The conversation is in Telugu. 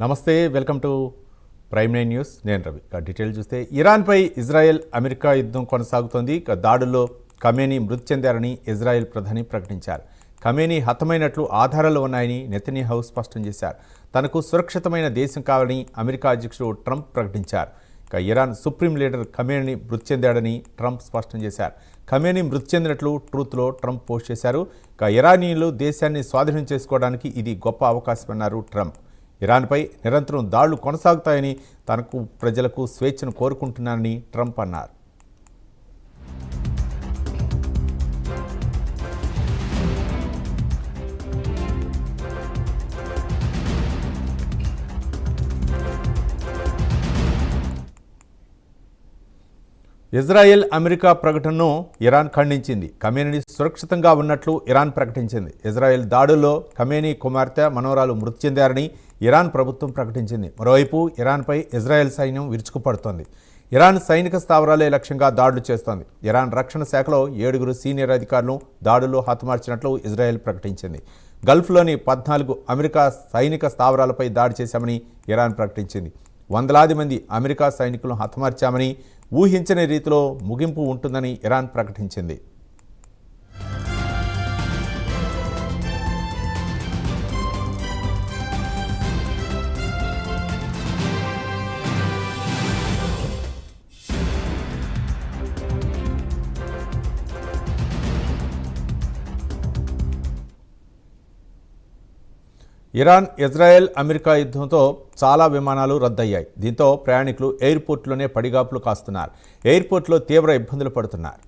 నమస్తే, వెల్కమ్ టు ప్రైమ్ 9 న్యూస్. నేను రవి. డీటెయిల్ చూస్తే ఇరాన్పై ఇజ్రాయెల్ అమెరికా యుద్ధం కొనసాగుతోంది. దాడుల్లో ఖమేనీ మృతి చెందారని ఇజ్రాయెల్ ప్రధాని ప్రకటించారు. ఖమేనీ హతమైనట్లు ఆధారాలు ఉన్నాయని నెతన్యాహు స్పష్టం చేశారు. తనకు సురక్షితమైన దేశం కావాలని అమెరికా అధ్యక్షుడు ట్రంప్ ప్రకటించారు. ఇరాన్ సుప్రీం లీడర్ ఖమేనీ మృతి చెందాడని ట్రంప్ స్పష్టం చేశారు. ఖమేనీ మృతి చెందినట్లు ట్రూత్లో ట్రంప్ పోస్ట్ చేశారు. ఇరానీయులు దేశాన్ని స్వాధీనం చేసుకోవడానికి ఇది గొప్ప అవకాశమన్నారు ట్రంప్. ఇరాన్పై నిరంతరం దాడులు కొనసాగుతాయని, తనకు ప్రజలకు స్వేచ్ఛను కోరుకుంటున్నానని ట్రంప్ అన్నారు. ఇజ్రాయెల్ అమెరికా ప్రకటనను ఇరాన్ ఖండించింది. ఖమేనీ సురక్షితంగా ఉన్నట్లు ఇరాన్ ప్రకటించింది. ఇజ్రాయెల్ దాడుల్లో ఖమేనీ కుమార్తె, మనవరాలు మృతి చెందారని ఇరాన్ ప్రభుత్వం ప్రకటించింది. మరోవైపు ఇరాన్పై ఇజ్రాయెల్ సైన్యం విరుచుకుపడుతోంది. ఇరాన్ సైనిక స్థావరాలే లక్ష్యంగా దాడులు చేస్తోంది. ఇరాన్ రక్షణ శాఖలో 7 సీనియర్ అధికారులను దాడుల్లో హతమార్చినట్లు ఇజ్రాయెల్ ప్రకటించింది. గల్ఫ్లోని 14 అమెరికా సైనిక స్థావరాలపై దాడి చేశామని ఇరాన్ ప్రకటించింది. వందలాది మంది అమెరికా సైనికులను హతమార్చామని, ఊహించని రీతిలో ముగింపు ఉంటుందని ఇరాన్ ప్రకటించింది. ఇరాన్ ఇజ్రాయెల్ అమెరికా యుద్ధంతో చాలా విమానాలు రద్దయ్యాయి. దీంతో ప్రయాణికులు ఎయిర్పోర్ట్లోనే పడిగాపులు కాస్తున్నారు. ఎయిర్పోర్ట్లో తీవ్ర ఇబ్బందులు పడుతున్నారు.